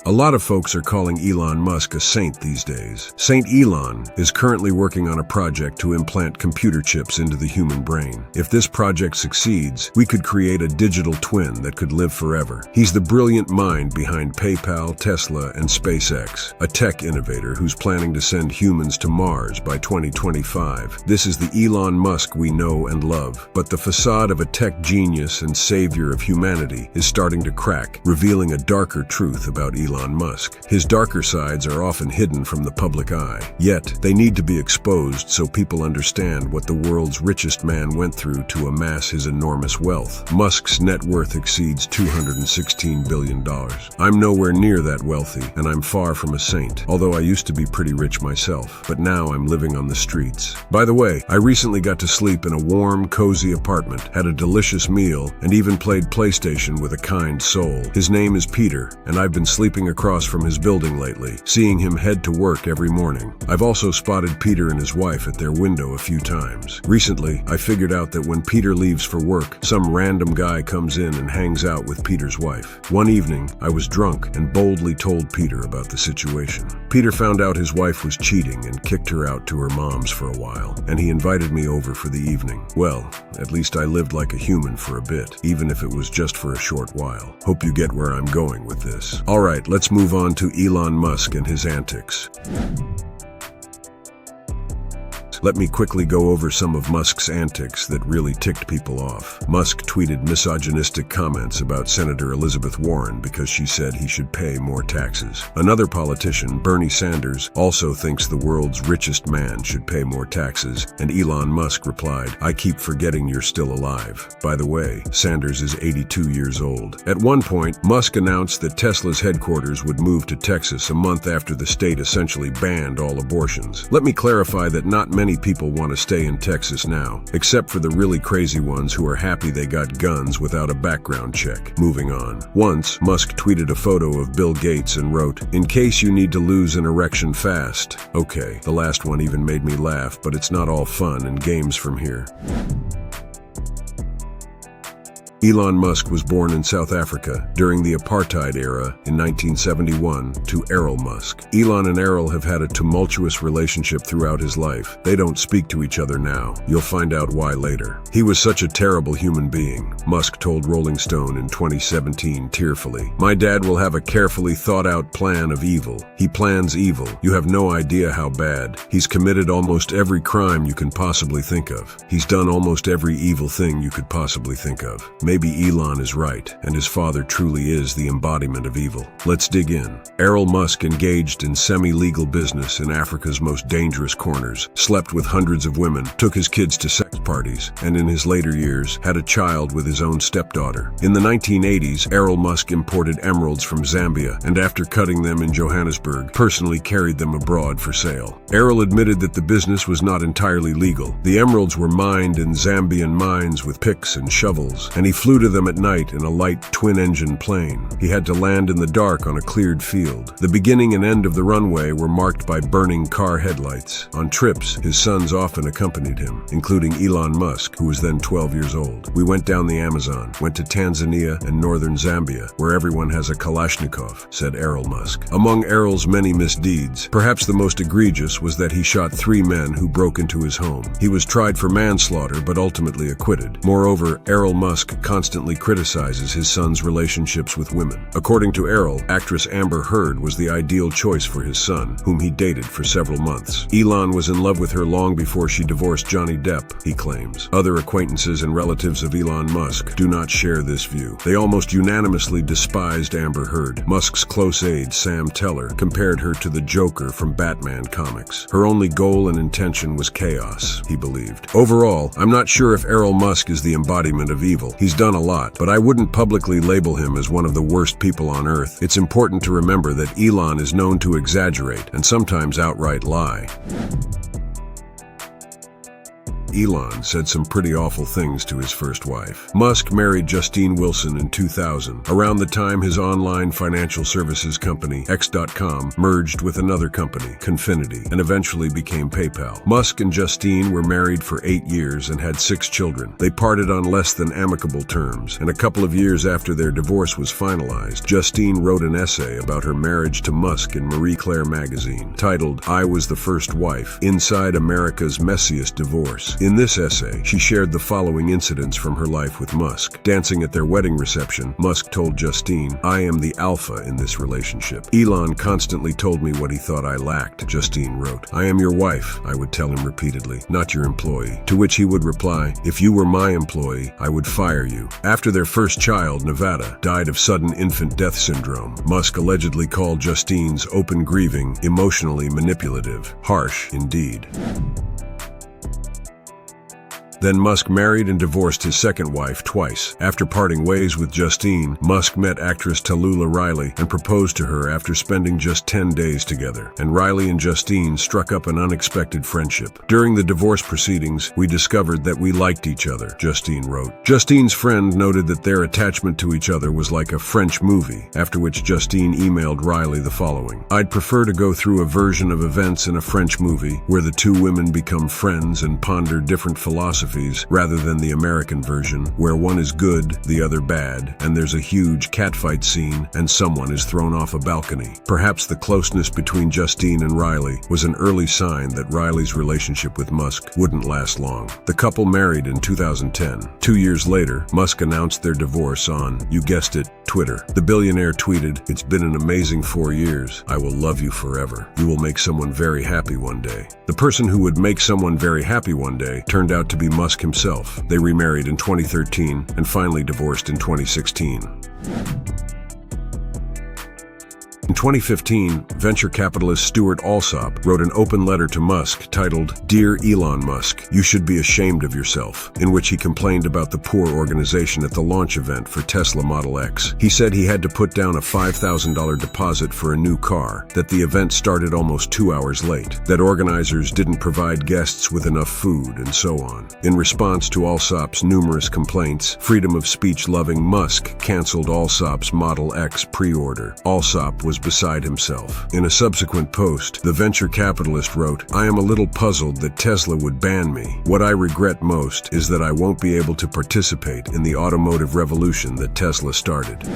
A lot of folks are calling Elon Musk a saint these days. Saint Elon is currently working on a project to implant computer chips into the human brain. If this project succeeds, we could create a digital twin that could live forever. He's the brilliant mind behind PayPal, Tesla, and SpaceX, a tech innovator who's planning to send humans to Mars by 2025. This is the Elon Musk we know and love. But the facade of a tech genius and savior of humanity is starting to crack, revealing a darker truth about Elon Musk. His darker sides are often hidden from the public eye, yet they need to be exposed so people understand what the world's richest man went through to amass his enormous wealth. Musk's net worth exceeds $216 billion. I'm nowhere near that wealthy, and I'm far from a saint, although I used to be pretty rich myself, but now I'm living on the streets. By the way, I recently got to sleep in a warm, cozy apartment, had a delicious meal, and even played PlayStation with a kind soul. His name is Peter, and I've been sleeping across from his building lately, seeing him head to work every morning. I've also spotted Peter and his wife at their window a few times. Recently, I figured out that when Peter leaves for work, some random guy comes in and hangs out with Peter's wife. One evening, I was drunk and boldly told Peter about the situation. Peter found out his wife was cheating and kicked her out to her mom's for a while, and he invited me over for the evening. Well, at least I lived like a human for a bit, even if it was just for a short while. Hope you get where I'm going with this. All right, let's move on to Elon Musk and his antics. Let me quickly go over some of Musk's antics that really ticked people off. Musk tweeted misogynistic comments about Senator Elizabeth Warren because she said he should pay more taxes. Another politician, Bernie Sanders, also thinks the world's richest man should pay more taxes, and Elon Musk replied, "I keep forgetting you're still alive." By the way, Sanders is 82 years old. At one point, Musk announced that Tesla's headquarters would move to Texas a month after the state essentially banned all abortions. Let me clarify that not many people want to stay in Texas now, except for the really crazy ones who are happy they got guns without a background check. Moving on. Once, Musk tweeted a photo of Bill Gates and wrote, "In case you need to lose an erection fast." Okay, the last one even made me laugh, but it's not all fun and games from here. Elon Musk was born in South Africa during the apartheid era in 1971 to Errol Musk. Elon and Errol have had a tumultuous relationship throughout his life. They don't speak to each other now. You'll find out why later. "He was such a terrible human being," Musk told Rolling Stone in 2017 tearfully. "My dad will have a carefully thought out plan of evil. He plans evil. You have no idea how bad. He's committed almost every crime you can possibly think of. He's done almost every evil thing you could possibly think of." Maybe Elon is right, and his father truly is the embodiment of evil. Let's dig in. Errol Musk engaged in semi-legal business in Africa's most dangerous corners, slept with hundreds of women, took his kids to sex parties, and in his later years, had a child with his own stepdaughter. In the 1980s, Errol Musk imported emeralds from Zambia, and after cutting them in Johannesburg, personally carried them abroad for sale. Errol admitted that the business was not entirely legal. The emeralds were mined in Zambian mines with picks and shovels, and he flew to them at night in a light twin-engine plane. He had to land in the dark on a cleared field. The beginning and end of the runway were marked by burning car headlights. On trips, his sons often accompanied him, including Elon Musk, who was then 12 years old. "We went down the Amazon, went to Tanzania and northern Zambia, where everyone has a Kalashnikov," said Errol Musk. Among Errol's many misdeeds, perhaps the most egregious was that he shot 3 men who broke into his home. He was tried for manslaughter but ultimately acquitted. Moreover, Errol Musk constantly criticizes his son's relationships with women. According to Errol, actress Amber Heard was the ideal choice for his son, whom he dated for several months. Elon was in love with her long before she divorced Johnny Depp, he claims. Other acquaintances and relatives of Elon Musk do not share this view. They almost unanimously despised Amber Heard. Musk's close aide, Sam Teller, compared her to the Joker from Batman comics. Her only goal and intention was chaos, he believed. Overall, I'm not sure if Errol Musk is the embodiment of evil. He's done a lot, but I wouldn't publicly label him as one of the worst people on earth. It's important to remember that Elon is known to exaggerate and sometimes outright lie. Elon said some pretty awful things to his first wife. Musk married Justine Wilson in 2000, around the time his online financial services company, X.com, merged with another company, Confinity, and eventually became PayPal. Musk and Justine were married for 8 years and had 6 children. They parted on less than amicable terms, and a couple of years after their divorce was finalized, Justine wrote an essay about her marriage to Musk in Marie Claire magazine, titled, "I Was the First Wife, Inside America's Messiest Divorce." In this essay, she shared the following incidents from her life with Musk. Dancing at their wedding reception, Musk told Justine, "I am the alpha in this relationship. Elon constantly told me what he thought I lacked," Justine wrote. "I am your wife," I would tell him repeatedly, "not your employee." To which he would reply, "If you were my employee, I would fire you." After their first child, Nevada, died of sudden infant death syndrome, Musk allegedly called Justine's open grieving emotionally manipulative. Harsh, indeed. Then Musk married and divorced his second wife twice. After parting ways with Justine, Musk met actress Tallulah Riley and proposed to her after spending just 10 days together. And Riley and Justine struck up an unexpected friendship. "During the divorce proceedings, we discovered that we liked each other," Justine wrote. Justine's friend noted that their attachment to each other was like a French movie, after which Justine emailed Riley the following: "I'd prefer to go through a version of events in a French movie where the two women become friends and ponder different philosophies rather than the American version, where one is good, the other bad, and there's a huge catfight scene and someone is thrown off a balcony." Perhaps the closeness between Justine and Riley was an early sign that Riley's relationship with Musk wouldn't last long. The couple married in 2010. 2 years later, Musk announced their divorce on, you guessed it, Twitter. The billionaire tweeted, "It's been an amazing 4 years. I will love you forever. You will make someone very happy one day." The person who would make someone very happy one day turned out to be Musk himself. They remarried in 2013 and finally divorced in 2016. In 2015, venture capitalist Stuart Alsop wrote an open letter to Musk titled, "Dear Elon Musk, you should be ashamed of yourself," in which he complained about the poor organization at the launch event for Tesla Model X. He said he had to put down a $5,000 deposit for a new car, that the event started almost 2 hours late, that organizers didn't provide guests with enough food, and so on. In response to Alsop's numerous complaints, freedom of speech-loving Musk canceled Alsop's Model X pre-order. Alsop was beside himself. In a subsequent post, the venture capitalist wrote, "I am a little puzzled that Tesla would ban me. What I regret most is that I won't be able to participate in the automotive revolution that Tesla started."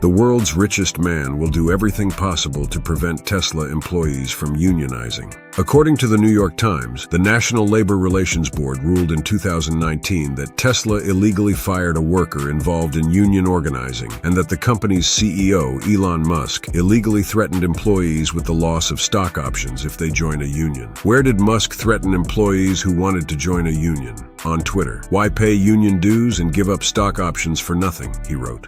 The world's richest man will do everything possible to prevent Tesla employees from unionizing. According to the New York Times, the National Labor Relations Board ruled in 2019 that Tesla illegally fired a worker involved in union organizing and that the company's CEO, Elon Musk, illegally threatened employees with the loss of stock options if they join a union. Where did Musk threaten employees who wanted to join a union? On Twitter. "Why pay union dues and give up stock options for nothing?" he wrote.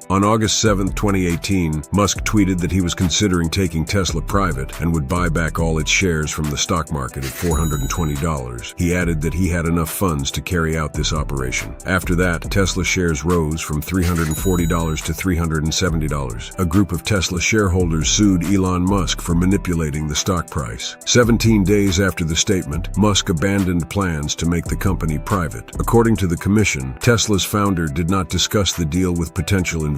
On August 7, 2018, Musk tweeted that he was considering taking Tesla private and would buy back all its shares from the stock market at $420. He added that he had enough funds to carry out this operation. After that, Tesla shares rose from $340 to $370. A group of Tesla shareholders sued Elon Musk for manipulating the stock price. 17 days after the statement, Musk abandoned plans to make the company private. According to the commission, Tesla's founder did not discuss the deal with potential investors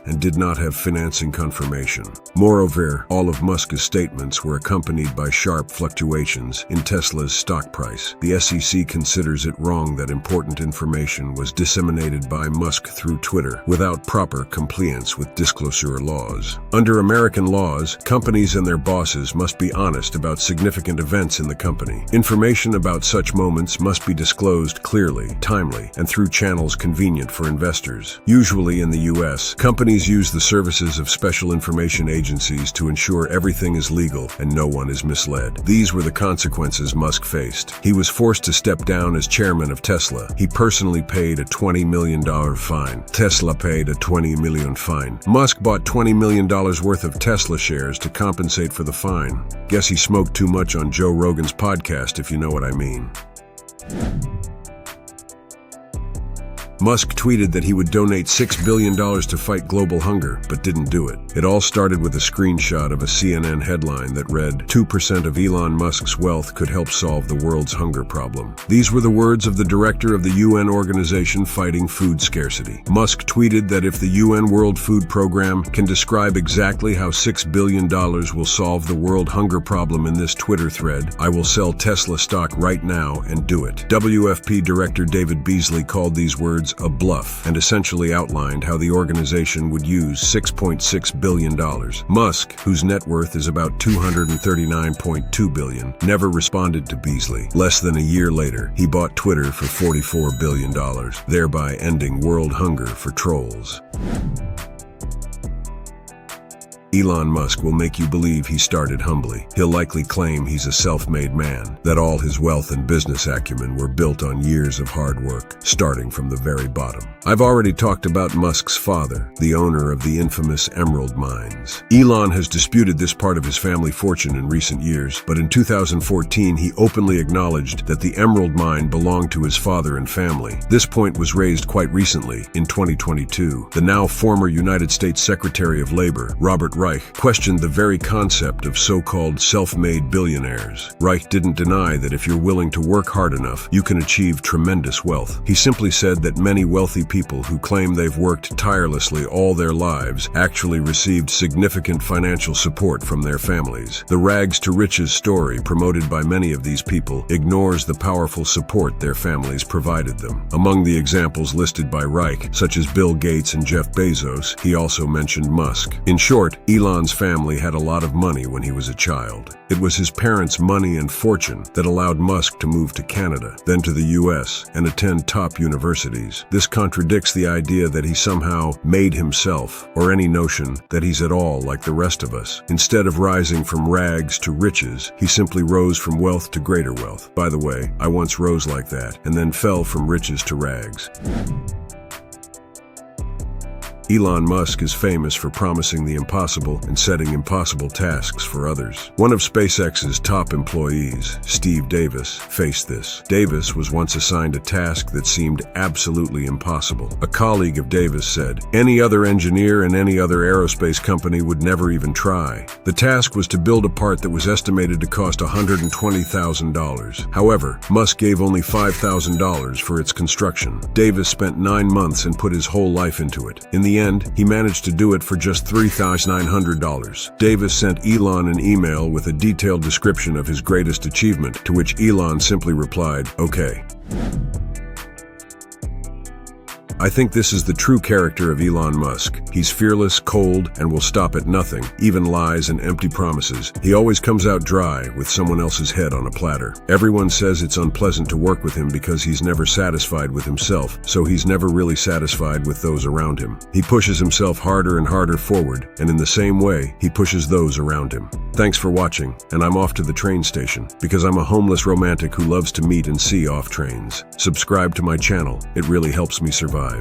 and did not have financing confirmation. Moreover, all of Musk's statements were accompanied by sharp fluctuations in Tesla's stock price. The SEC considers it wrong that important information was disseminated by Musk through Twitter without proper compliance with disclosure laws. Under American laws, companies and their bosses must be honest about significant events in the company. Information about such moments must be disclosed clearly, timely, and through channels convenient for investors. Usually in the U.S., companies use the services of special information agencies to ensure everything is legal and no one is misled. These were the consequences Musk faced. He was forced to step down as chairman of Tesla. He personally paid a $20 million fine. Tesla paid a $20 million fine. Musk bought $20 million worth of Tesla shares to compensate for the fine. Guess he smoked too much on Joe Rogan's podcast, if you know what I mean. Musk tweeted that he would donate $6 billion to fight global hunger, but didn't do it. It all started with a screenshot of a CNN headline that read, 2% of Elon Musk's wealth could help solve the world's hunger problem. These were the words of the director of the UN organization fighting food scarcity. Musk tweeted that if the UN World Food Program can describe exactly how $6 billion will solve the world hunger problem in this Twitter thread, I will sell Tesla stock right now and do it. WFP Director David Beasley called these words a bluff and essentially outlined how the organization would use $6.6 billion. Musk, whose net worth is about $239.2 billion, never responded to Beasley. Less than a year later, he bought Twitter for $44 billion, thereby ending world hunger for trolls. Elon Musk will make you believe he started humbly. He'll likely claim he's a self-made man, that all his wealth and business acumen were built on years of hard work, starting from the very bottom. I've already talked about Musk's father, the owner of the infamous emerald mines. Elon has disputed this part of his family fortune in recent years, but in 2014 he openly acknowledged that the emerald mine belonged to his father and family. This point was raised quite recently, in 2022. The now former United States Secretary of Labor, Robert Reich, questioned the very concept of so-called self-made billionaires. Reich didn't deny that if you're willing to work hard enough, you can achieve tremendous wealth. He simply said that many wealthy people who claim they've worked tirelessly all their lives actually received significant financial support from their families. The rags to riches story promoted by many of these people ignores the powerful support their families provided them. Among the examples listed by Reich, such as Bill Gates and Jeff Bezos, he also mentioned Musk. In short, Elon's family had a lot of money when he was a child. It was his parents' money and fortune that allowed Musk to move to Canada, then to the US, and attend top universities. This contradicts the idea that he somehow made himself, or any notion that he's at all like the rest of us. Instead of rising from rags to riches, he simply rose from wealth to greater wealth. By the way, I once rose like that, and then fell from riches to rags. Elon Musk is famous for promising the impossible and setting impossible tasks for others. One of SpaceX's top employees, Steve Davis, faced this. Davis was once assigned a task that seemed absolutely impossible. A colleague of Davis said, "Any other engineer in any other aerospace company would never even try." The task was to build a part that was estimated to cost $120,000. However, Musk gave only $5,000 for its construction. Davis spent 9 months and put his whole life into it. In the end, he managed to do it for just $3,900. Davis sent Elon an email with a detailed description of his greatest achievement, to which Elon simply replied, "Okay." I think this is the true character of Elon Musk. He's fearless, cold, and will stop at nothing, even lies and empty promises. He always comes out dry with someone else's head on a platter. Everyone says it's unpleasant to work with him because he's never satisfied with himself, so he's never really satisfied with those around him. He pushes himself harder and harder forward, and in the same way, he pushes those around him. Thanks for watching, and I'm off to the train station, because I'm a homeless romantic who loves to meet and see off trains. Subscribe to my channel, it really helps me survive.